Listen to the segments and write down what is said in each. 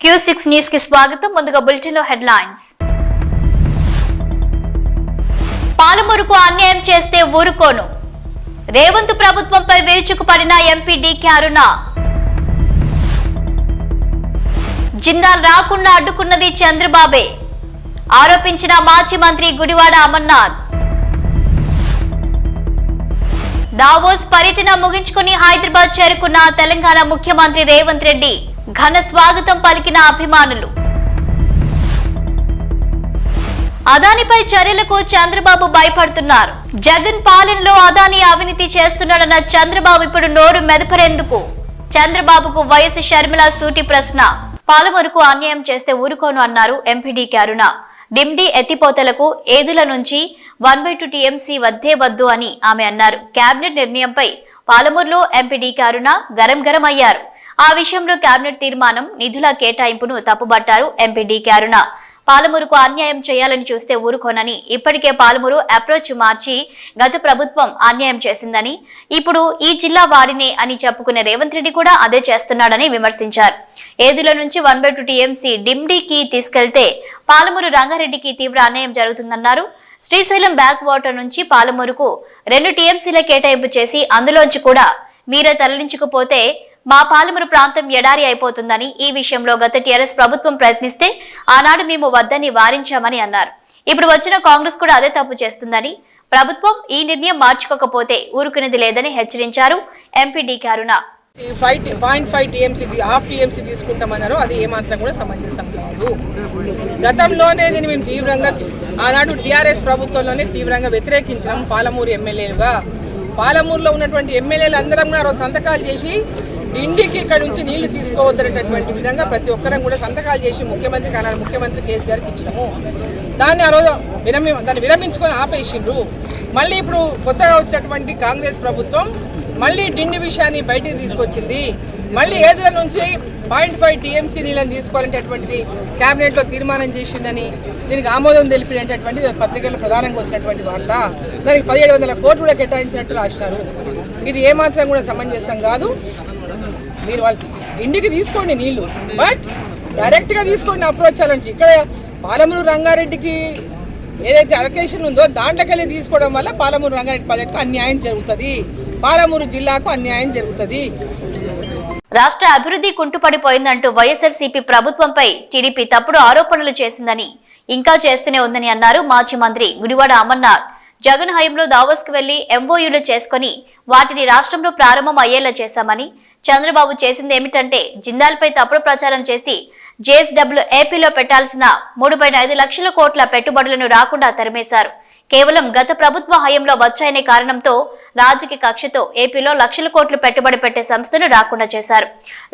Q6 news కి స్వాగతం. ముందుగా బులెటిన్ లో హెడ్లైన్స్. పాలమూరుకు అన్యాయం చేస్తే ఊరుకోను. రేవంత్ ప్రభుత్వంపై విరుచుకుపడిన ఎంపీ డీకే అరుణ. జిందాల్ రాకుండా అడ్డుకున్నది చంద్రబాబే ఆరోపించిన మాజీ మంత్రి గుడివాడ అమర్నాథ్. దావోస్ పర్యటన ముగించుకుని హైదరాబాద్ చేరుకున్న తెలంగాణ ముఖ్యమంత్రి రేవంత్ రెడ్డి ఘన స్వాగతం పలికిన అభిమానులు. అదానిపై చర్యలకు చంద్రబాబు భయపడుతున్నారు. జగన్ పాలనలో అదాని అవినీతి చేస్తున్నాడన్న చంద్రబాబు ఇప్పుడు నోరు మెదపరేందుకు? చంద్రబాబుకు వైఎస్ షర్మిల సూటి ప్రశ్న. పాలమూరుకు అన్యాయం చేస్తే ఊరుకోను అన్నారు ఎంపీ డీకే అరుణ. డిమ్డీ ఎత్తిపోతలకు ఏదుల నుంచి 1/2 టీఎంసీ వద్దే వద్దు అని ఆమె అన్నారు. కేబినెట్ నిర్ణయంపై పాలమూరులో ఎంపీ డీకే అరుణ గరం అయ్యారు. ఆ విషయంలో కేబినెట్ తీర్మానం నిధుల కేటాయింపును తప్పుబట్టారు ఎంపీ డీకే అరుణ. పాలమూరుకు అన్యాయం చేయాలని చూస్తే ఊరుకోనని, ఇప్పటికే పాలమూరు అప్రోచ్ మార్చి గత ప్రభుత్వం అన్యాయం చేసిందని, ఇప్పుడు ఈ జిల్లా వారినే అని చెప్పుకునే రేవంత్ రెడ్డి కూడా అదే చేస్తున్నాడని విమర్శించారు. ఏదుల నుంచి 1/2 టీఎంసీ డిమ్డీకి తీసుకెళ్తే పాలమూరు రంగారెడ్డికి తీవ్ర అన్యాయం జరుగుతుందన్నారు. శ్రీశైలం బ్యాక్ వాటర్ నుంచి పాలమూరుకు 2 టీఎంసీల కేటాయింపు చేసి అందులోంచి కూడా మీరే తరలించకపోతే మా పాలమూరు ప్రాంతం ఎడారి అయిపోతుందని, ఈ విషయంలో గత టీఆర్ఎస్ ప్రభుత్వం ప్రయత్నిస్తే ఆనాడు మేము వద్దని వారించామని అన్నారు. ఇప్పుడు వచ్చిన కాంగ్రెస్ కూడా అదే తప్పు చేస్తుందని, ప్రభుత్వం ఈ నిర్ణయం మార్చుకోకపోతే ఊరుకునేది లేదని హెచ్చరించారు ఎంపీ డీకే అరుణ. 5.5 టీఎంసీ హాఫ్ టీఎంసీ తీసుకుంటామన్నారు. అది ఏమాత్రం కూడా సమంజసం కాదు. గతంలోనే దీన్ని మేము తీవ్రంగా ఆనాడు టీఆర్ఎస్ ప్రభుత్వంలోనే తీవ్రంగా వ్యతిరేకించినాం. పాలమూరు ఎమ్మెల్యేలుగా పాలమూరులో ఉన్నటువంటి ఎమ్మెల్యేలు అందరం కూడా సంతకాలు చేసి ఇంటికి ఇక్కడ నుంచి నీళ్లు తీసుకోవద్దనేటటువంటి విధంగా ప్రతి ఒక్కరం కూడా సంతకాలు చేసి ముఖ్యమంత్రి కేసీఆర్కి ఇచ్చినాము. దాన్ని ఆ రోజు దాన్ని విరమించుకొని ఆపేసిండ్రు. మళ్ళీ ఇప్పుడు కొత్తగా వచ్చినటువంటి కాంగ్రెస్ ప్రభుత్వం మళ్ళీ డిండి విషయాన్ని బయటికి తీసుకొచ్చింది. మళ్ళీ ఏదుల నుంచి 0.5 టీఎంసీ నీళ్ళని తీసుకోవాలనేటటువంటిది క్యాబినెట్లో తీర్మానం చేసిందని, దీనికి ఆమోదం తెలిపినటువంటిది పత్రికల్లో ప్రధానంగా వచ్చినటువంటి వార్త. దానికి 1700 కోట్లు కూడా కేటాయించినట్టు రాసినారు. ఇది ఏమాత్రం కూడా సమంజసం కాదు. మీరు వాళ్ళకి ఇంటికి తీసుకోండి నీళ్లు, బట్ డైరెక్ట్గా తీసుకోండి అప్రోచ్ అవ్వాలంటే. ఇక్కడ పాలమూరు రంగారెడ్డికి ఏదైతే అలొకేషన్ ఉందో దాంట్లోకి వెళ్ళి తీసుకోవడం వల్ల పాలమూరు రంగారెడ్డి ప్రాజెక్టుకు అన్యాయం జరుగుతుంది, పాలమూరు జిల్లాకు అన్యాయం జరుగుతుంది. రాష్ట్ర అభివృద్ధి కుంటుపడిపోయిందంటూ వైఎస్ఆర్సీపీ ప్రభుత్వంపై టీడీపీ తప్పుడు ఆరోపణలు చేసిందని, ఇంకా చేస్తూనే ఉందని అన్నారు మాజీ మంత్రి గుడివాడ అమర్నాథ్. జగన్ హయాంలో దావోస్ కు వెళ్లి ఎంఓయూలు చేసుకుని వాటిని రాష్ట్రంలో ప్రారంభం అయ్యేలా చేశామని, చంద్రబాబు చేసింది ఏమిటంటే జిందాల్పై తప్పుడు ప్రచారం చేసి జేఎస్డబ్ల్యూ ఏపీలో పెట్టాల్సిన 3.5 లక్షల కోట్ల పెట్టుబడులను రాకుండా తరిమేశారు. కేవలం గత ప్రభుత్వ హయాంలో వచ్చాయనే కారణంతో రాజకీయ కక్షతో ఏపీలో లక్షల కోట్లు పెట్టుబడి పెట్టే సంస్థను రాకుండా చేశారు.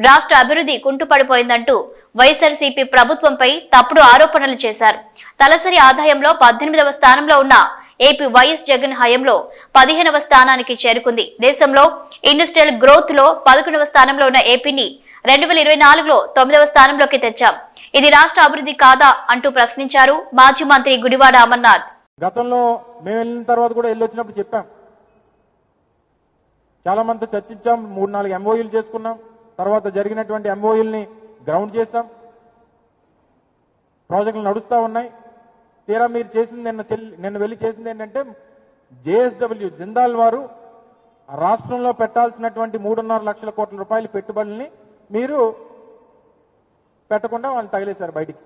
రాష్ట్ర అభివృద్ధి కుంటుపడిపోయిందంటూ వైఎస్ఆర్సీపీ ప్రభుత్వంపై తప్పుడు ఆరోపణలు చేశారు. తలసరి ఆదాయంలో 18వ స్థానంలో ఉన్న ఏపీ వైఎస్ జగన్ హయాంలో 15వ స్థానానికి చేరుకుంది. దేశంలో ఇండస్ట్రియల్ గ్రోత్ లో 11వ స్థానంలో ఉన్న ఏపీని 2024లో 9వ స్థానంలోకి తెచ్చాం. ఇది రాష్ట్ర అభివృద్ధి కాదా అంటూ ప్రశ్నించారు మాజీ మంత్రి గుడివాడ అమర్నాథ్. గతంలో మేము వెళ్ళిన తర్వాత కూడా వెళ్ళొచ్చినప్పుడు చెప్పాం, చాలా మంది చర్చించాం, 3-4 ఎంఓయూలు చేసుకున్నాం. తర్వాత జరిగినటువంటి ఎంఓయూల్ని గ్రౌండ్ చేశాం, ప్రాజెక్టులు నడుస్తూ ఉన్నాయి. తీరా మీరు చేసింది నిన్న వెళ్ళి చేసింది ఏంటంటే జేఎస్డబ్ల్యూ జిందాల్ వారు రాష్ట్రంలో పెట్టాల్సినటువంటి 3.5 లక్షల కోట్ల రూపాయల పెట్టుబడుల్ని మీరు పెట్టకుండా వాళ్ళు తగిలేశారు బయటికి.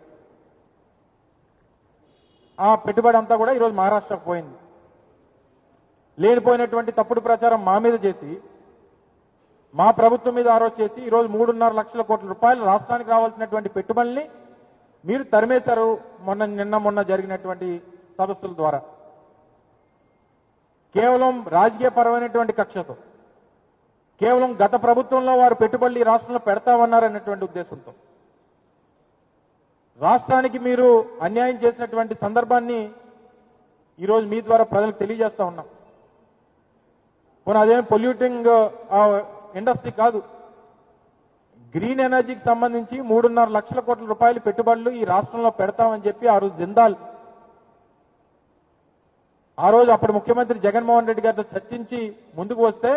ఆ పెట్టుబడి అంతా కూడా ఈరోజు మహారాష్ట్రకు పోయింది. లేనిపోయినటువంటి తప్పుడు ప్రచారం మా మీద చేసి, మా ప్రభుత్వం మీద ఆరోపణ చేసి ఈరోజు 3.5 లక్షల కోట్ల రూపాయలు రాష్ట్రానికి రావాల్సినటువంటి పెట్టుబడుల్ని మీరు తరిమేశారు నిన్న జరిగినటువంటి సదస్సుల ద్వారా. కేవలం రాజకీయ పరమైనటువంటి కక్షతో, కేవలం గత ప్రభుత్వంలో వారు పెట్టుబడులు ఈ రాష్ట్రంలో పెడతామన్నారనేటువంటి ఉద్దేశంతో రాష్ట్రానికి మీరు అన్యాయం చేసినటువంటి సందర్భాన్ని ఈరోజు మీ ద్వారా ప్రజలకు తెలియజేస్తా ఉన్నాం. పోనీ అదేం పొల్యూటింగ్ ఇండస్ట్రీ కాదు, గ్రీన్ ఎనర్జీకి సంబంధించి 3.5 లక్షల కోట్ల రూపాయల పెట్టుబడులు ఈ రాష్ట్రంలో పెడతామని చెప్పి ఆ రోజు జిందాల్ ఆ రోజు అప్పుడు ముఖ్యమంత్రి జగన్మోహన్ రెడ్డి గారితో చర్చించి ముందుకు వస్తే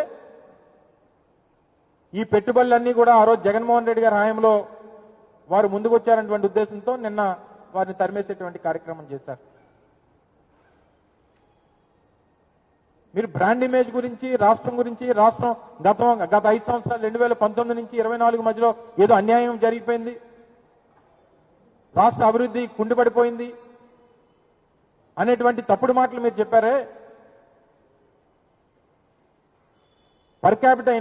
ఈ పెట్టుబడులన్నీ కూడా ఆ రోజు జగన్మోహన్ రెడ్డి గారి హయాంలో వారు ముందుకు వచ్చారనేటువంటి ఉద్దేశంతో నిన్న వారిని తరిమేసేటువంటి కార్యక్రమం చేశారు. మీరు బ్రాండ్ ఇమేజ్ గురించి, రాష్ట్రం గురించి, రాష్ట్రం గత 5 సంవత్సరాలు 2019 నుంచి 24 మధ్యలో ఏదో అన్యాయం జరిగిపోయింది, రాష్ట్ర అభివృద్ధి కుండిపడిపోయింది అనేటువంటి తప్పుడు మాటలు మీరు చెప్పారే. పర్ క్యాపిటా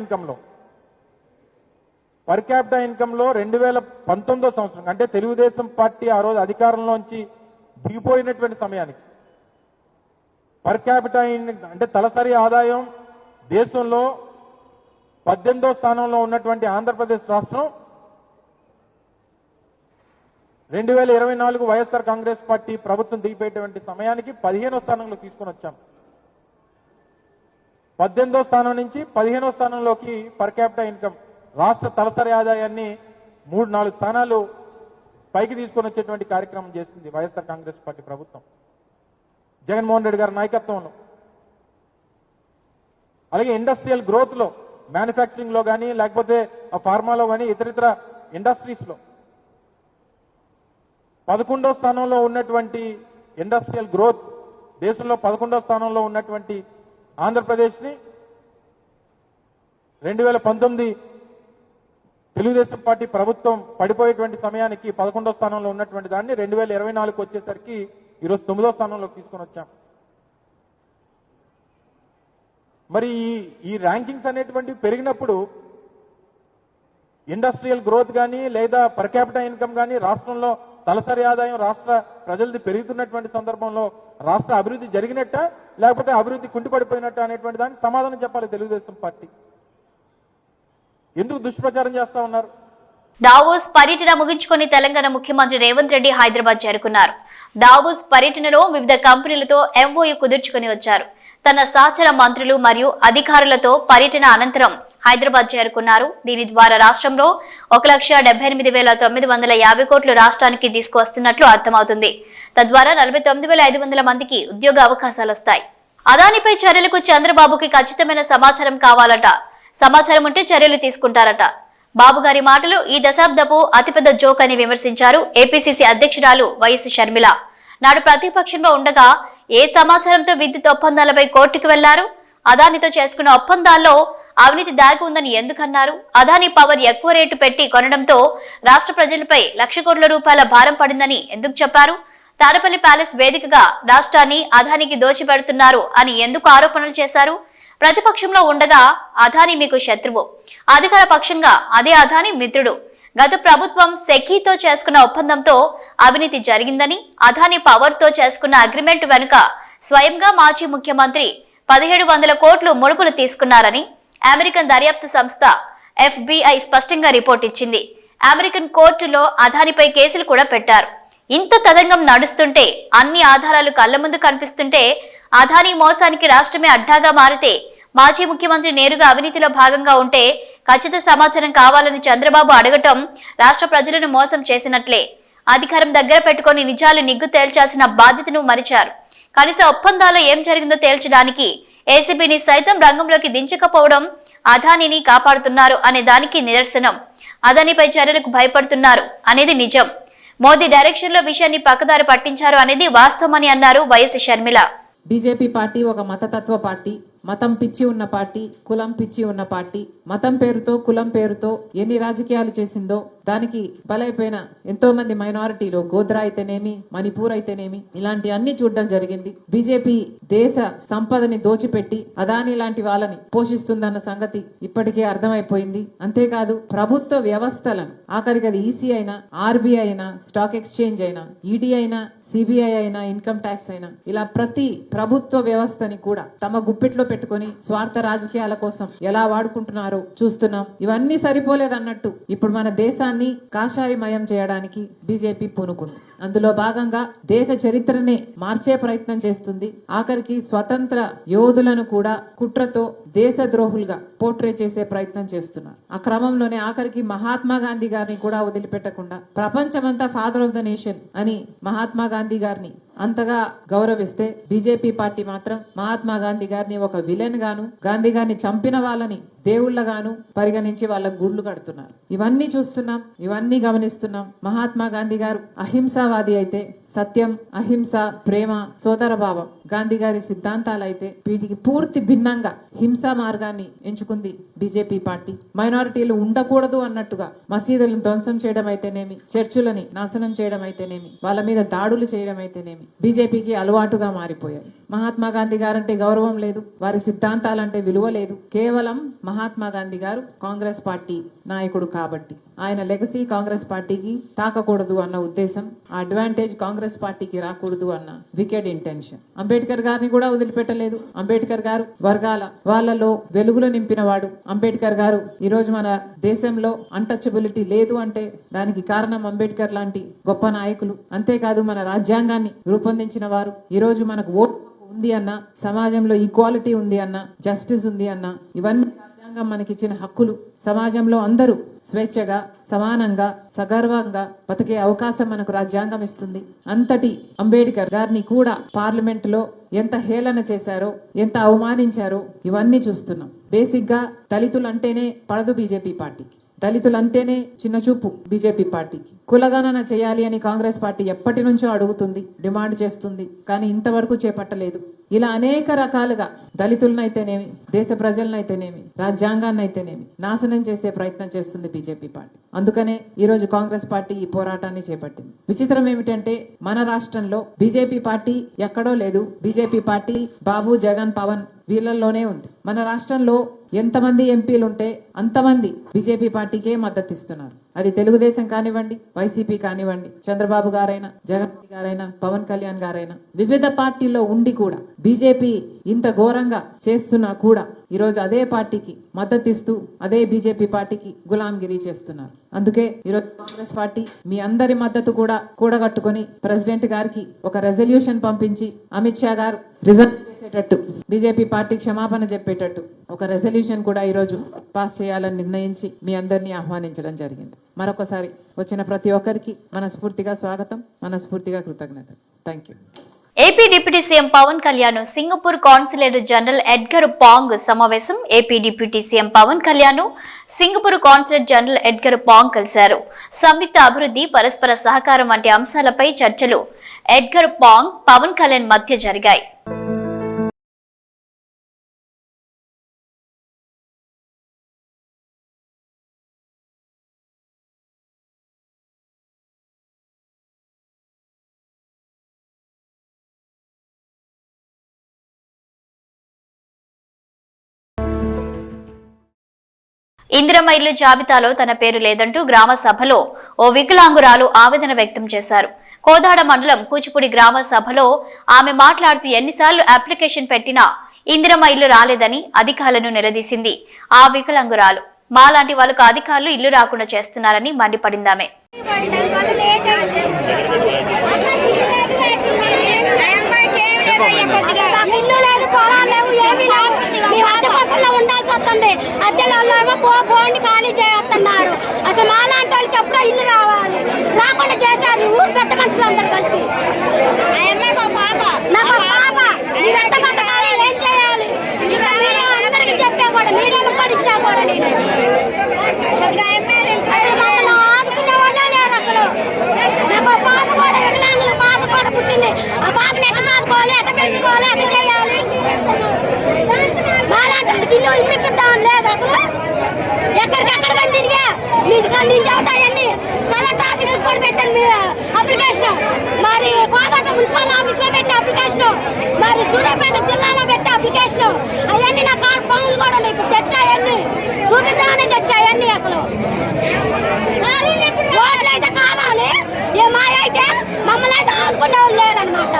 ఇన్కంలో 2019 సంవత్సరం అంటే తెలుగుదేశం పార్టీ ఆ రోజు అధికారంలోంచి దిగిపోయినటువంటి సమయానికి పర్ క్యాపిటా అంటే తలసరి ఆదాయం దేశంలో 18వ స్థానంలో ఉన్నటువంటి ఆంధ్రప్రదేశ్ రాష్ట్రం 2024 వైఎస్ఆర్ కాంగ్రెస్ పార్టీ ప్రభుత్వం దిగిపోయేటువంటి సమయానికి 15వ స్థానంలో తీసుకొని వచ్చాం. 18వ స్థానం నుంచి 15వ స్థానంలోకి పర్ క్యాపిటా ఇన్కమ్ రాష్ట్ర తలసరి ఆదాయాన్ని 3-4 స్థానాలు పైకి తీసుకొని వచ్చేటువంటి కార్యక్రమం చేసింది వైఎస్ఆర్ కాంగ్రెస్ పార్టీ ప్రభుత్వం జగన్మోహన్ రెడ్డి గారి నాయకత్వంలో. అలాగే ఇండస్ట్రియల్ గ్రోత్ లో, మ్యానుఫ్యాక్చరింగ్ లో కానీ, లేకపోతే ఫార్మాలో కానీ, ఇతరితర ఇండస్ట్రీస్ లో 11వ స్థానంలో ఉన్నటువంటి ఇండస్ట్రియల్ గ్రోత్, దేశంలో 11వ స్థానంలో ఉన్నటువంటి ఆంధ్రప్రదేశ్ని 2019 తెలుగుదేశం పార్టీ ప్రభుత్వం పడిపోయేటువంటి సమయానికి 11వ స్థానంలో ఉన్నటువంటి దాన్ని 2024 వచ్చేసరికి ఈరోజు 9వ స్థానంలోకి తీసుకొని వచ్చాం. మరి ఈ ర్యాంకింగ్స్ అనేటువంటివి పెరిగినప్పుడు ఇండస్ట్రియల్ గ్రోత్ కానీ, లేదా పర్ క్యాపిటా ఇన్కమ్ కానీ, రాష్ట్రంలో తలసరి ఆదాయం రాష్ట్ర ప్రజలది పెరుగుతున్నటువంటి సందర్భంలో రాష్ట్ర అభివృద్ధి జరిగినట్ట, లేకపోతే అభివృద్ధి కుంటిపడిపోయినట్ట అనేటువంటి దానికి సమాధానం చెప్పాలి తెలుగుదేశం పార్టీ. ఎందుకు దుష్ప్రచారం చేస్తా ఉన్నారు? దావోస్ పర్యటన ముగించుకొని తెలంగాణ ముఖ్యమంత్రి రేవంత్ రెడ్డి హైదరాబాద్ చేరుకున్నారు. దావోస్ పర్యటనలో వివిధ కంపెనీలతో ఎంఓయూ కుదుర్చుకుని వచ్చారు. తన సహచర మంత్రులు మరియు అధికారులతో పర్యటన అనంతరం హైదరాబాద్ చేరుకున్నారు. దీని ద్వారా రాష్ట్రంలో 1,78,950 కోట్లు రాష్ట్రానికి తీసుకువస్తున్నట్లు అర్థమవుతుంది. తద్వారా 49,500 మందికి ఉద్యోగ అవకాశాలు వస్తాయి. అదానిపై చర్యలకు చంద్రబాబుకి ఖచ్చితమైన సమాచారం కావాలట. సమాచారం ఉంటే చర్యలు తీసుకుంటారట. బాబు గారి మాటలు ఈ దశాబ్దపు అతిపెద్ద జోక్ అని విమర్శించారు ఏపీసీసీ అధ్యక్షురాలు వైఎస్ షర్మిల. నాడు ప్రతిపక్షంలో ఉండగా ఏ సమాచారంతో విద్యుత్ ఒప్పందాలపై కోర్టుకు వెళ్లారు? అదానితో చేసుకున్న ఒప్పందాల్లో అవినీతి దాగి ఉందని ఎందుకన్నారు? అదాని పవర్ ఎక్కువ రేటు పెట్టి కొనడంతో రాష్ట్ర ప్రజలపై లక్ష కోట్ల రూపాయల భారం పడిందని ఎందుకు చెప్పారు? తాడపల్లి ప్యాలెస్ వేదికగా రాష్ట్రాన్ని అదానికి దోచిపెడుతున్నారు అని ఎందుకు ఆరోపణలు చేశారు? ప్రతిపక్షంలో ఉండగా అదాని మీకు శత్రువు, అధికార పక్షంగా అదే అదాని మిత్రుడు. గత ప్రభుత్వం సెకీతో చేసుకున్న ఒప్పందంతో అవినీతి జరిగిందని, అదాని పవర్ తో చేసుకున్న అగ్రిమెంట్ వెనుక స్వయంగా మాజీ ముఖ్యమంత్రి 1,700 కోట్లు ముడుపులు తీసుకున్నారని అమెరికన్ దర్యాప్తు సంస్థ FBI స్పష్టంగా రిపోర్ట్ ఇచ్చింది. అమెరికన్ కోర్టులో అదానిపై కేసులు కూడా పెట్టారు. ఇంత తతంగం నడుస్తుంటే, అన్ని ఆధారాలు కళ్ల ముందు కనిపిస్తుంటే, అదాని మోసానికి రాష్ట్రమే అడ్డాగా మారితే, మాజీ ముఖ్యమంత్రి నేరుగా అవినీతిలో భాగంగా ఉంటే ఖచ్చిత సమాచారం కావాలని చంద్రబాబు అడగటం రాష్ట్ర ప్రజలను మోసం చేసినట్లే. అధికారం దగ్గర పెట్టుకుని నిజాలు నిగ్గు తేల్చాల్సిన బాధ్యతను మరిచారు. కనీస ఒప్పందాల్లో ఏం జరిగిందో తేల్చడానికి ఏసీబీని సైతం రంగంలోకి దించకపోవడం అదానిని కాపాడుతున్నారు అనే దానికి నిదర్శనం. అదానిపై చర్యలకు భయపడుతున్నారు అనేది నిజం. మోదీ డైరెక్షన్ లో విషయాన్ని పక్కదారి పట్టించారు అనేది వాస్తవమని అన్నారు వైఎస్ షర్మిల. బీజేపీ పార్టీ ఒక మతతత్వ పార్టీ, మతం పిచ్చి ఉన్న పార్టీ, కులం పిచ్చి ఉన్న పార్టీ. మతం పేరుతో, కులం పేరుతో ఎన్ని రాజకీయాలు చేసిందో దానికి బలైపోయిన ఎంతో మంది మైనారిటీలు, గోద్రా అయితేనేమి, మణిపూర్ అయితేనేమి, ఇలాంటి అన్ని చూడడం జరిగింది. బీజేపీ దేశ సంపదని దోచిపెట్టి అదాని లాంటి వాళ్ళని పోషిస్తుందన్న సంగతి ఇప్పటికే అర్థమైపోయింది. అంతేకాదు ప్రభుత్వ వ్యవస్థలను, ఆఖరికి అది ఈసీ అయినా, ఆర్బీఐ అయినా, స్టాక్ ఎక్స్చేంజ్ అయినా, ఈడీ అయినా, సిబిఐ అయినా, ఇన్కమ్ ట్యాక్స్ అయినా, ఇలా ప్రతి ప్రభుత్వ వ్యవస్థని కూడా తమ గుప్పిట్లో పెట్టుకొని స్వార్థ రాజకీయాల కోసం ఎలా వాడుకుంటున్నారో చూస్తున్నాం. ఇవన్నీ సరిపోలేదన్నట్టు ఇప్పుడు మన దేశాన్ని కాషాయమయం చేయడానికి బీజేపీ పూనుకుంది. అందులో భాగంగా దేశ చరిత్రనే మార్చే ప్రయత్నం చేస్తుంది. ఆఖరికి స్వతంత్ర యోధులను కూడా కుట్రతో దేశద్రోహులుగా పోర్ట్రే చేసే ప్రయత్నం చేస్తున్నారు. ఆ క్రమంలోనే ఆఖరికి మహాత్మా గాంధీ గారిని కూడా వదిలిపెట్టకుండా ప్రపంచమంతా ఫాదర్ ఆఫ్ ద నేషన్ అని మహాత్మా గాంధీ గారిని అంతగా గౌరవిస్తే బీజేపీ పార్టీ మాత్రం మహాత్మా గాంధీ గారిని ఒక విలన్ గాను, గాంధీ గారిని చంపిన వాళ్ళని దేవుళ్ళగాను పరిగణించి వాళ్ళ గుళ్ళు కడుతున్నారు. ఇవన్నీ చూస్తున్నాం, ఇవన్నీ గమనిస్తున్నాం. మహాత్మా గాంధీ గారు అహింసావాది అయితే, సత్యం, అహింస, ప్రేమ, సోదర భావం గాంధీ గారి సిద్ధాంతాలైతే వీటికి పూర్తి భిన్నంగా హింసా మార్గాన్ని ఎంచుకుంది బీజేపీ పార్టీ. మైనారిటీలు ఉండకూడదు అన్నట్టుగా మసీదులను ధ్వంసం చేయడం అయితేనేమి, చర్చులని నాశనం చేయడం అయితేనేమి, వాళ్ళ మీద దాడులు చేయడం అయితేనేమి బీజేపీకి అలవాటుగా మారిపోయాయి. మహాత్మా గాంధీ గారంటే గౌరవం లేదు, వారి సిద్ధాంతాలంటే విలువ లేదు. కేవలం మహాత్మా గాంధీ గారు కాంగ్రెస్ పార్టీ నాయకుడు కాబట్టి ఆయన లెగసీ కాంగ్రెస్ పార్టీకి తాకకూడదు అన్న ఉద్దేశం, ఆ అడ్వాంటేజ్ కాంగ్రెస్ పార్టీకి రాకూడదు అన్న వికెడ్ ఇంటెన్షన్. అంబేద్కర్ గారిని కూడా వదిలిపెట్టలేదు. అంబేద్కర్ గారు వర్గాల వాళ్ళలో వెలుగులు నింపిన వాడు. అంబేద్కర్ గారు ఈ రోజు మన దేశంలో అన్టచబిలిటీ లేదు అంటే దానికి కారణం అంబేద్కర్ లాంటి గొప్ప నాయకులు. అంతేకాదు మన రాజ్యాంగాన్ని రూపొందించిన వారు. ఈ రోజు మనకు ఓటు ఉంది అన్న, సమాజంలో ఈక్వాలిటీ ఉంది అన్న, జస్టిస్ ఉంది అన్న, ఇవన్నీ రాజ్యాంగం మనకిచ్చిన హక్కులు. సమాజంలో అందరూ స్వేచ్ఛగా, సమానంగా, సగర్వంగా బతికే అవకాశం మనకు రాజ్యాంగం ఇస్తుంది. అంతటి అంబేద్కర్ గారిని కూడా పార్లమెంట్ లో ఎంత హేళన చేశారో, ఎంత అవమానించారో ఇవన్నీ చూస్తున్నాం. బేసిక్ గా దళితులు అంటేనే పడదు బీజేపీ పార్టీకి. దళితులంటేనే చిన్న చూపు బీజేపీ పార్టీకి. కులగణన చేయాలి అని కాంగ్రెస్ పార్టీ ఎప్పటి నుంచో అడుగుతుంది, డిమాండ్ చేస్తుంది, కానీ ఇంతవరకు చేపట్టలేదు. ఇలా అనేక రకాలుగా దళితులనైతేనేమి, దేశ ప్రజలనైతేనేమి, రాజ్యాంగాన్నైతేనేమి నాశనం చేసే ప్రయత్నం చేస్తుంది బీజేపీ పార్టీ. అందుకనే ఈరోజు కాంగ్రెస్ పార్టీ ఈ పోరాటాన్ని చేపట్టింది. విచిత్రం ఏమిటంటే మన రాష్ట్రంలో బీజేపీ పార్టీ ఎక్కడో లేదు. బీజేపీ పార్టీ బాబు, జగన్, పవన్ వీళ్ళల్లోనే ఉంది. మన రాష్ట్రంలో ఎంతమంది ఎంపీలు ఉంటే అంతమంది బీజేపీ పార్టీకే మద్దతు ఇస్తున్నారు. అది తెలుగుదేశం కానివ్వండి, వైసీపీ కానివ్వండి, చంద్రబాబు గారైనా, జగన్ గారైనా, పవన్ కళ్యాణ్ గారైనా, వివిధ పార్టీల్లో ఉండి కూడా బీజేపీ ఇంత ఘోరంగా చేస్తున్నా కూడా ఈరోజు అదే పార్టీకి మద్దతు ఇస్తూ అదే బీజేపీ పార్టీకి గులాంగిరి చేస్తున్నారు. అందుకే ఈరోజు కాంగ్రెస్ పార్టీ మీ అందరి మద్దతు కూడా కూడగట్టుకుని ప్రెసిడెంట్ గారికి ఒక రెజల్యూషన్ పంపించి అమిత్ షా గారు రిజైన్ చేసేటట్టు, బీజేపీ పార్టీ క్షమాపణ చెప్పేటట్టు ఒక రెజల్యూషన్ కూడా ఈరోజు పాస్ చేయాలని నిర్ణయించి మీ అందరినీ ఆహ్వానించడం జరిగింది. మరొకసారి వచ్చిన ప్రతి ఒక్కరికి మనస్ఫూర్తిగా స్వాగతం, మనస్ఫూర్తిగా కృతజ్ఞతలు. Thank you. AP deputy CM Pawan Kalyan Singapore consulate general Edgar Pang సమావేశం. AP deputy CM Pawan Kalyan Singapore consulate general Edgar Pang కలిశారు. సంయుక్త అభివృద్ధి, పరస్పర సహకారం వంటి అంశాలపై చర్చలు ఎడ్గర్ పాంగ్, పవన్ కళ్యాణ్ మధ్య జరిగాయి. ఇందిరమ్మ ఇల్లు జాబితాలో తన పేరు లేదంటూ గ్రామ సభలో ఓ వికలాంగురాలు ఆవేదన వ్యక్తం చేశారు. కోదాడ మండలం కూచిపూడి గ్రామ సభలో ఆమె మాట్లాడుతూ ఎన్నిసార్లు అప్లికేషన్ పెట్టినా ఇందిరమ్మ ఇల్లు రాలేదని అధికారులను నిలదీసింది. ఆ వికలాంగురాలు మాలాంటి వాళ్ళకు అధికారులు ఇల్లు రాకుండా చేస్తున్నారని మండిపడిందామె. ఖాళీ చేస్తున్నారు. అసలు మాలాంటి వాళ్ళకి ఎప్పుడో ఇల్లు రావాలి, రాకుండా చేశారు ఊరు పెద్ద మనుషులందరూ కలిసి. ఏం చేయాలి అందరికి చెప్పా కూడా, మీడియాలో కూడా ఇచ్చా కూడా నేను ఆదుకునే వాళ్ళే లేరు. అసలు నాకు పాప కూడా వికలాంగులు పాప కూడా పుట్టింది. ఆ పాపని ఎట్ట చదువుకోవాలి, ఎట్ట పెంచుకోవాలి, ఎట్ట చేయాలి. మాలాంటి వాళ్ళకి ఇల్లు ఇప్పిద్దామని లేదు. అసలు ఎక్కడికెక్కడ తిరిగా నేను చదువుతాయన్ని కలెక్టర్ ఆఫీస్ కూడా పెట్టాను మీరు అప్లికేషన్, మరి కోదాట మున్సిపల్ ఆఫీస్ లో పెట్టి అప్లికేషన్, మరి సూర్యాపేట జిల్లాలో పెట్టి అప్లికేషన్, అవన్నీ నా కార్డు పనులు కూడా ఉన్నాయి. ఇప్పుడు తెచ్చాయన్ని చూపిద్దామని తెచ్చాయన్ని. అసలు ఓట్లు అయితే కావాలి, ఏ మాయ అయితే మమ్మల్ని అయితే ఆదుకునే వాళ్ళు లేదనమాట.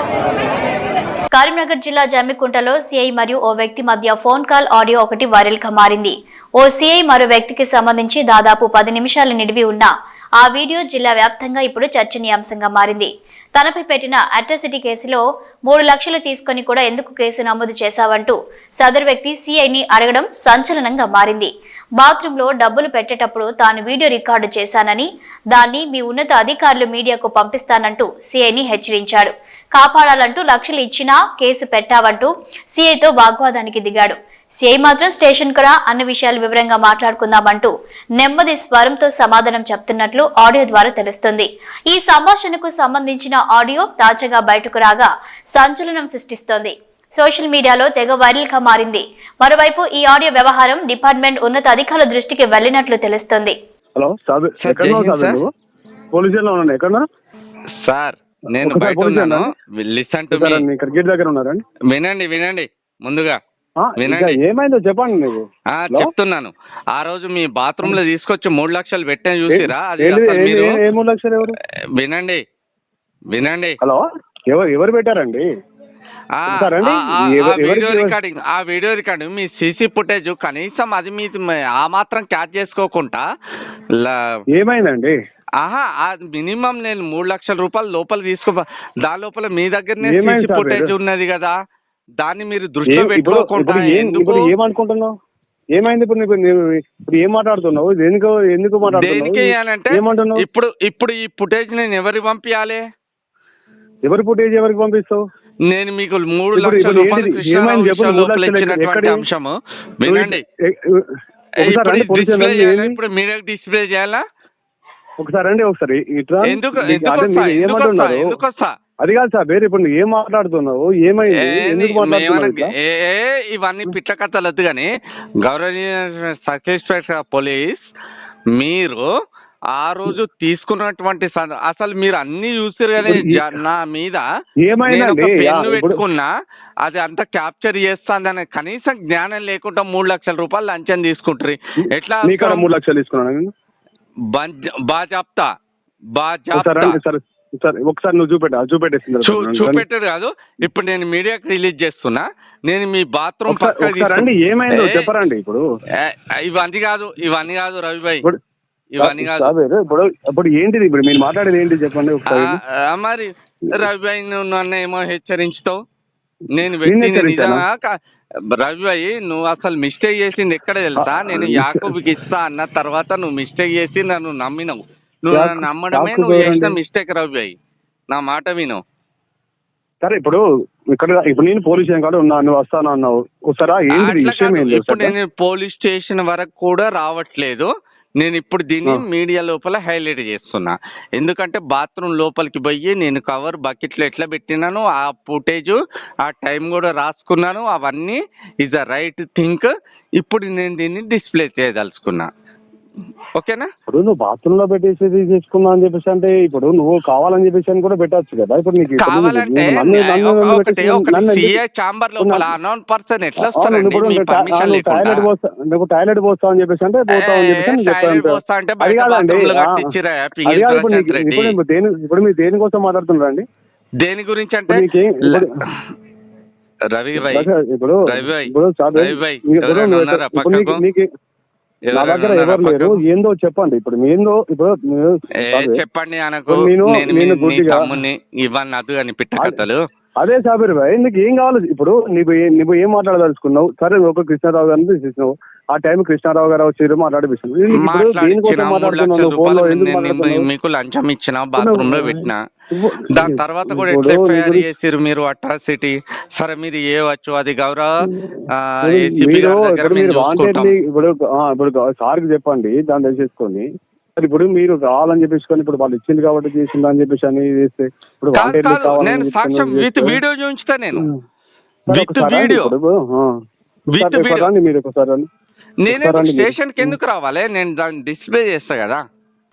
కరీంనగర్ జిల్లా జమ్మికుంటలో సీఐ మరియు ఓ వ్యక్తి మధ్య ఫోన్ కాల్ ఆడియో ఒకటి వైరల్ గా మారింది. ఓ సీఐ మరో వ్యక్తికి సంబంధించి దాదాపు 10 నిమిషాలు నిడివి ఉన్న ఆ వీడియో జిల్లా వ్యాప్తంగా ఇప్పుడు చర్చనీయాంశంగా మారింది. తనపై పెట్టిన అట్రాసిటీ కేసులో 3 లక్షలు తీసుకుని కూడా ఎందుకు కేసు నమోదు చేశావంటూ సదరు వ్యక్తి సీఐని అడగడం సంచలనంగా మారింది. బాత్రూంలో డబ్బులు పెట్టేటప్పుడు తాను వీడియో రికార్డు చేశానని, దాన్ని మీ ఉన్నత అధికారులు మీడియాకు పంపిస్తానంటూ సీఐని హెచ్చరించాడు. కాపాడాలంటూ లక్షలు ఇచ్చినా కేసు పెట్టావంటూ సీఐతో వాగ్వాదానికి దిగాడు. సిఐ మాత్రం స్టేషన్ కు రా అన్ని విషయాలు వివరంగా మాట్లాడుకుందామంటూ నెమ్మది స్వరంతో సమాధానం చెప్తున్నట్లు ఆడియో ద్వారా తెలుస్తుంది. ఈ సంభాషణకు సంబంధించిన ఆడియో తాజాగా బయటకు రాగా సంచలనం సృష్టిస్తోంది. సోషల్ మీడియాలో తెగ వైరల్ గా మారింది. మరోవైపు ఈ ఆడియో వ్యవహారం డిపార్ట్మెంట్ ఉన్నత అధికారుల దృష్టికి వెళ్లినట్లు తెలుస్తోంది. హలో సార్, నేను బయట ఉన్నాను. Listen to me. గేట్ దగ్గర ఉన్నారండి. వినండి ముందుగా వినండి. ఏమైందో చెప్పండి. మీకు చెప్తున్నాను. ఆ రోజు మీ బాత్రూమ్ లో తీసుకొచ్చి 3 లక్షలు పెట్టిన చూసిరా? అది 3 లక్షలు ఎవరు? వినండి. హలో, ఎవరు పెట్టారండి? ఆ వీడియో రికార్డింగ్ మీ సీసీ ఫుటేజ్ కనీసం అది మీ ఆ మాత్రం క్యాచ్ చేసుకోకుండా ఏమైందండి? మినిమం నేను 3 లక్షల రూపాయలు లోపల దాని లోపల మీ దగ్గరనే సీసీ ఫుటేజ్ ఉన్నది కదా, దాన్ని మీరు దృష్టిలో పెట్టుకోకుండా ఏమనుకుంటున్నావు? ఏమైంది ఇప్పుడు? ఇప్పుడు ఏం మాట్లాడుతున్నావు? ఎందుకు దేనికి అంటే ఇప్పుడు ఈ ఫుటేజ్ నేను ఎవరికి పంపించాలి? ఎవరి ఫుటేజ్ ఎవరికి పంపిస్తావు? నేను మీకు 3 లక్షల రూపాయలు ఇచ్చినటువంటి అంశము వినండి. ఇప్పుడు మీరే డిస్ప్లే చేయాలా? ఒకసారి అండి, ఒకసారి ఎందుకు అది కాదు సార్, వేరే ఇప్పుడు ఏం మాట్లాడుతున్నావు? ఏమైంది? ఇవన్నీ పిట్ల కథలు వద్దు కానీ గౌరవనీయ సర్కిల్ పోలీస్, మీరు ఆ రోజు తీసుకున్నటువంటి అసలు మీరు అన్ని చూసారు కానీ నా మీద పెన్ను పెట్టుకున్నా అది అంతా క్యాప్చర్ చేస్తాందని కనీసం జ్ఞానం లేకుండా 3 లక్షల రూపాయలు లంచం తీసుకుంటారు. ఎట్లా 3 లక్షలు తీసుకున్నాను? బాజాప్తా ఒకసారి నువ్వు చూపెట్టాడు కాదు. ఇప్పుడు నేను మీడియాకి రిలీజ్ చేస్తున్నా. నేను మీ బాత్రూమ్ ఏమైందో చెప్పరండి. ఇవన్నీ కాదు రవిభాయ్, ఇవన్నీ కాదు. ఇప్పుడు ఏంటిది? ఇప్పుడు మీరు మాట్లాడేది ఏంటి చెప్పండి. మరి రవిభాయ్ నువ్వు నన్ను ఏమో హెచ్చరించుతావు. నేను రవిభాయ్, నువ్వు అసలు మిస్టేక్ చేసింది ఎక్కడ తెలుసా? నేను యాకూబ్కి ఇస్తా అన్న తర్వాత నువ్వు మిస్టేక్ చేసి నన్ను నమ్మినవు. నువ్వు నన్ను నమ్మడమే నువ్వు చేసిన మిస్టేక్ రవిభాయ్. నా మాట విను. సరే, ఇప్పుడు నేను పోలీస్ స్టేషన్ కాడ ఉన్నా, నువ్వు వస్తాను అన్నావు. ఇప్పుడు నేను పోలీస్ స్టేషన్ వరకు కూడా రావట్లేదు. నేను ఇప్పుడు దీన్ని మీడియా లోపల హైలైట్ చేస్తున్నా. ఎందుకంటే బాత్రూమ్ లోపలికి పోయి నేను కవర్ బకెట్లో ఎట్లా పెట్టినాను, ఆ ఫుటేజ్ ఆ టైం కూడా రాసుకున్నాను. అవన్నీ ఈజ్ అ రైట్ థింక్. ఇప్పుడు నేను దీన్ని డిస్ప్లే చేయదలుచుకున్నా. ఓకేనా? ఇప్పుడు నువ్వు బాత్రూమ్ లో పెట్టేసి చేసుకున్నావు అని చెప్పేసి అంటే ఇప్పుడు నువ్వు కావాలని చెప్పేసి అని కూడా పెట్టచ్చు కదా. ఇప్పుడు నీకు కావాలంటే చాంబర్ లోపల అన్నోన్ పర్సన్ ఎట్లా టాయిలెట్ పోస్తావు అని చెప్పేసి అంటే పోతావు అని చెప్పేసి ఇప్పుడు మీరు దేనికోసం మాట్లాడుతున్నారండి? దేని గురించి అంటే రవి భాయ్, ఇప్పుడు నా దగ్గర ఎవరు లేరు. ఏందో చెప్పండి. ఇప్పుడు చెప్పండి అనకు. ఇవన్నీ అదు అని పిట్ట కథలు. అదే సాబీర్ భాయ్, నీకు ఏం కావాలి? ఇప్పుడు నువ్వు ఏం మాట్లాడదలుచుకున్నావు? సరే, ఒక కృష్ణారావు గారిని తీసేసినావు. ఆ టైం కృష్ణారావు గారు వచ్చి మాట్లాడిపిస్తున్నావు. మీకు లంచం ఇచ్చిన, బాత్రూమ్ లో పెట్టినా, దాని తర్వాత కూడా ఎట్లా ఎఫ్ఐఆర్ చేసారు మీరు అట్రాసిటీ? సరే, మీరు చేయవచ్చు. అది గౌరవ ఇప్పుడు సార్కి చెప్పండి, దాన్ని తెలిసేసుకొని. ఇప్పుడు మీరు కావాలని చెప్పేసుకొని ఇప్పుడు వాళ్ళు ఇచ్చింది కాబట్టి చేసింది అని చెప్పేసి అని చేస్తే ఇప్పుడు నేను సాక్ష్యం విత్ వీడియో చూపించుతా. నేను విత్ వీడియో మీరు ఒకసారి నేనే స్టేషన్ కి ఎందుకు రావాలి? నేను దాన్ని డిస్ప్లే చేస్తా కదా.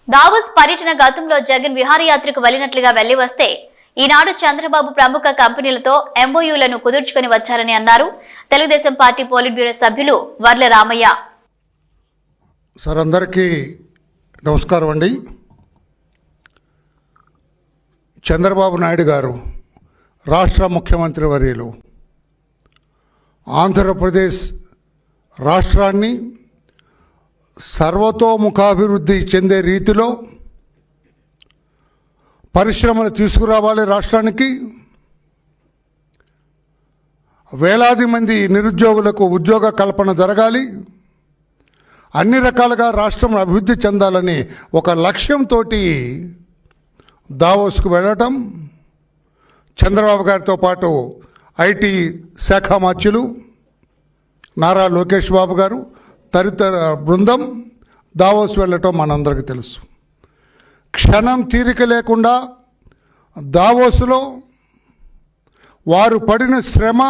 దావోస్ పర్యటన గతంలో జగన్ విహారయాత్రకు వెళ్లినట్లుగా వెళ్లి వస్తే ఈనాడు చంద్రబాబు ప్రముఖ కంపెనీలతో ఎంఓయూలను కుదుర్చుకుని వచ్చారని అన్నారు తెలుగుదేశం పార్టీ పోలిట్ బ్యూరో సభ్యులు వర్ల రామయ్య. సార్, అందరికీ నమస్కారం అండి. చంద్రబాబు నాయుడు గారు రాష్ట్ర ముఖ్యమంత్రి వర్యులు ఆంధ్రప్రదేశ్ రాష్ట్రాన్ని సర్వతోముఖాభివృద్ధి చెందే రీతిలో పరిశ్రమలు తీసుకురావాలి. రాష్ట్రానికి వేలాది మంది నిరుద్యోగులకు ఉద్యోగ కల్పన జరగాలి. అన్ని రకాలుగా రాష్ట్రం అభివృద్ధి చెందాలని ఒక లక్ష్యంతో దావోస్కు వెళ్ళటం, చంద్రబాబు గారితో పాటు ఐటీ శాఖ మంత్రులు, నారా లోకేష్ బాబు గారు తదితర బృందం దావోస్ వెళ్ళటం మనందరికీ తెలుసు. క్షణం తీరిక లేకుండా దావోసులో వారు పడిన శ్రమ,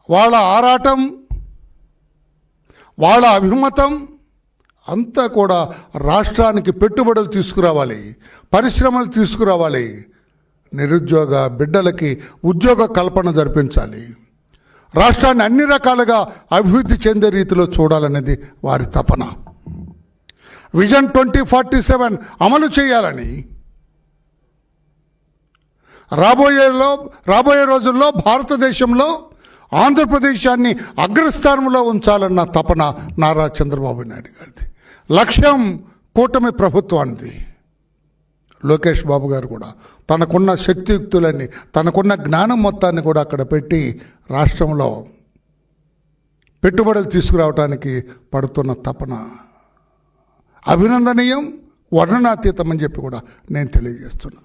వాళ్ళ ఆరాటం, వాళ్ళ అభిమతం అంతా కూడా రాష్ట్రానికి పెట్టుబడులు తీసుకురావాలి, పరిశ్రమలు తీసుకురావాలి, నిరుద్యోగ బిడ్డలకి ఉద్యోగ కల్పన జరిపించాలి, రాష్ట్రాన్ని అన్ని రకాలుగా అభివృద్ధి చెందే రీతిలో చూడాలనేది వారి తపన. విజన్ 2047 అమలు చేయాలని రాబోయే రోజుల్లో భారతదేశంలో ఆంధ్రప్రదేశాన్ని అగ్రస్థానంలో ఉంచాలన్న తపన నారా చంద్రబాబు నాయుడు గారిది. లక్ష్యం కూటమి ప్రభుత్వానికి. లోకేష్ బాబు గారు కూడా తనకున్న శక్తియుక్తులన్నీ, తనకున్న జ్ఞానం మొత్తాన్ని కూడా అక్కడ పెట్టి రాష్ట్రంలో పెట్టుబడులు తీసుకురావడానికి పడుతున్న తపన అభినందనీయం, వర్ణనాతీతం అని చెప్పి కూడా నేను తెలియజేస్తున్నా.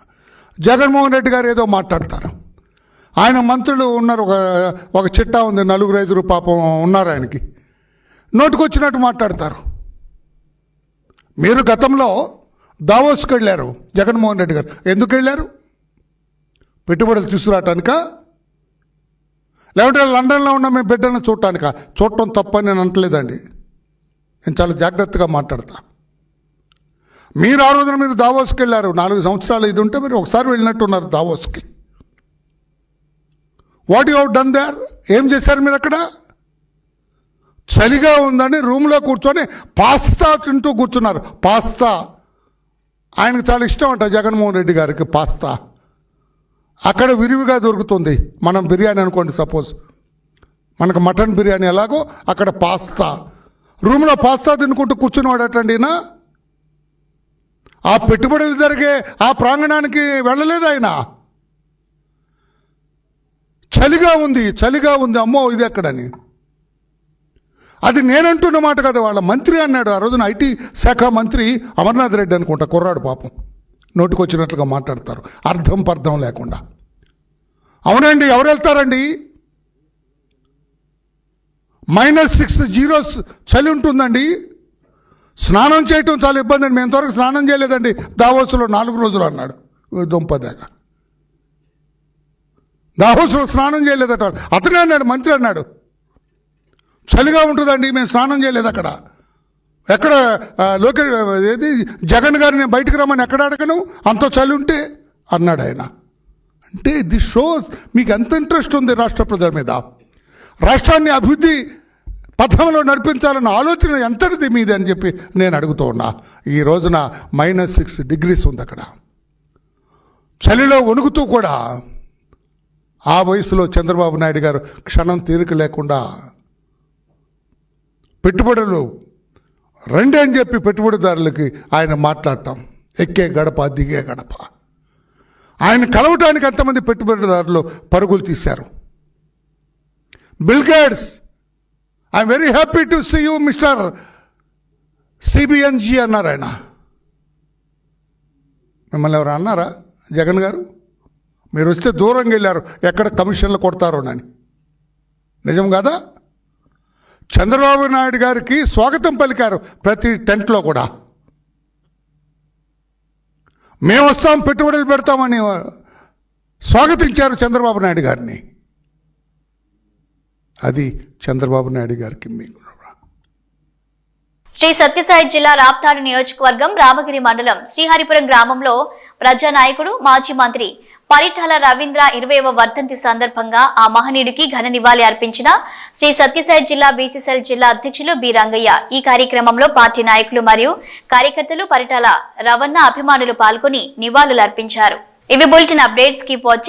జగన్మోహన్ రెడ్డి గారు ఏదో మాట్లాడతారు. ఆయన మంత్రులు ఉన్నారు, ఒక చిట్టా ఉంది, 4-5 పాపం ఉన్నారు ఆయనకి, నోటుకొచ్చినట్టు మాట్లాడతారు. మీరు గతంలో దావోస్కి వెళ్ళారు, జగన్మోహన్ రెడ్డి గారు ఎందుకు వెళ్ళారు? పెట్టుబడులు తీసుకురావటానికా, లేకుంటే లండన్లో ఉన్న మీ బిడ్డలను చూడటానికా? చూడటం తప్పని నేను అంటలేదండి, నేను చాలా జాగ్రత్తగా మాట్లాడతా. మీరు ఆ రోజున మీరు దావోస్కి వెళ్ళారు, 4 సంవత్సరాలు ఇది ఉంటే మీరు ఒకసారి వెళ్ళినట్టున్నారు దావోస్కి. What you have done there? ఏం చేశారు మీరు అక్కడ? చలిగా ఉందని రూమ్లో కూర్చొని పాస్తా తింటూ కూర్చున్నారు. పాస్తా ఆయనకు చాలా ఇష్టం అంట జగన్మోహన్ రెడ్డి గారికి పాస్తా. అక్కడ విరివిగా దొరుకుతుంది. మనం బిర్యానీ అనుకోండి, సపోజ్ మనకు మటన్ బిర్యానీ ఎలాగో అక్కడ పాస్తా. రూమ్లో పాస్తా తినుకుంటూ కూర్చున్నవాడటండినా. ఆ పెట్టుబడులు జరిగే ఆ ప్రాంగణానికి వెళ్ళలేదు ఆయన. చలిగా ఉంది, అమ్మో ఇది ఎక్కడని. అది నేనంటున్న మాట కదా, వాళ్ళ మంత్రి అన్నాడు ఆ రోజున. ఐటీ శాఖ మంత్రి అమర్నాథ్ రెడ్డి అనుకుంటా, కుర్రాడు పాపం, నోటికొచ్చినట్లుగా మాట్లాడతారు అర్థం పర్థం లేకుండా. అవునండి, ఎవరు వెళ్తారండి? -6 చలి ఉంటుందండి. స్నానం చేయటం చాలా ఇబ్బంది అండి. మేము ఇంతవరకు స్నానం చేయలేదండి దావోసులో 4 రోజులు అన్నాడు. దుంపదాక దావోసులో స్నానం చేయలేదట. అతనే అన్నాడు, మంత్రి అన్నాడు, చలిగా ఉంటుందండి, మేము స్నానం చేయలేదు అక్కడ. ఎక్కడ ఏది జగన్ గారు నేను బయటకు రమ్మని ఎక్కడ అడగను, అంత చలి ఉంటే అన్నాడు ఆయన. అంటే దిస్ షోస్ మీకు ఎంత ఇంట్రెస్ట్ ఉంది రాష్ట్ర ప్రజల మీద. రాష్ట్రాన్ని అభివృద్ధి పథంలో నడిపించాలన్న ఆలోచన ఎంతటిది మీది అని చెప్పి నేను అడుగుతూ ఉన్నా. ఈ రోజున -6 ఉంది అక్కడ. చలిలో వణుకుతూ కూడా ఆ వయసులో చంద్రబాబు నాయుడు గారు క్షణం తీరిక లేకుండా పెట్టుబడులు రండి అని చెప్పి పెట్టుబడిదారులకి ఆయన మాట్లాడటం, ఎక్కే గడప దిగే గడప. ఆయన కలవటానికి ఎంతమంది పెట్టుబడిదారులు పరుగులు తీశారు. Bill Gates, I'm very happy to see you mister CBNG అన్నారు ఆయన. మిమ్మల్ని ఎవరు అన్నారా? జగన్ గారు మీరు వస్తే దూరంగా వెళ్ళారు, ఎక్కడ కమిషన్లు కొడతారోనని. నిజం కాదా? చంద్రబాబు నాయుడు గారికి స్వాగతం పలికారు ప్రతి టెంట్లో కూడా. మేము వస్తాం, పెట్టుబడులు పెడతామని స్వాగతించారు చంద్రబాబు నాయుడు గారిని. అది చంద్రబాబు నాయుడు గారికి మీకు. శ్రీ సత్యసాయి జిల్లా రాప్తాడు నియోజకవర్గం రామగిరి మండలం శ్రీహరిపురం గ్రామంలో ప్రజానాయకుడు మాజీ మంత్రి పరిటాల రవీంద్ర 20వ వర్ధంతి సందర్భంగా ఆ మహనీయుడికి ఘన నివాళి అర్పించిన శ్రీ సత్యసాయి జిల్లా బీసీసీఎల్ జిల్లా అధ్యక్షులు బి రంగయ్య. ఈ కార్యక్రమంలో పార్టీ నాయకులు మరియు కార్యకర్తలు, పరిటాల రవణ అభిమానులు పాల్గొని నివాళులు అర్పించారు. ఇవి బులెటిన్ అప్డేట్స్. Keep watching.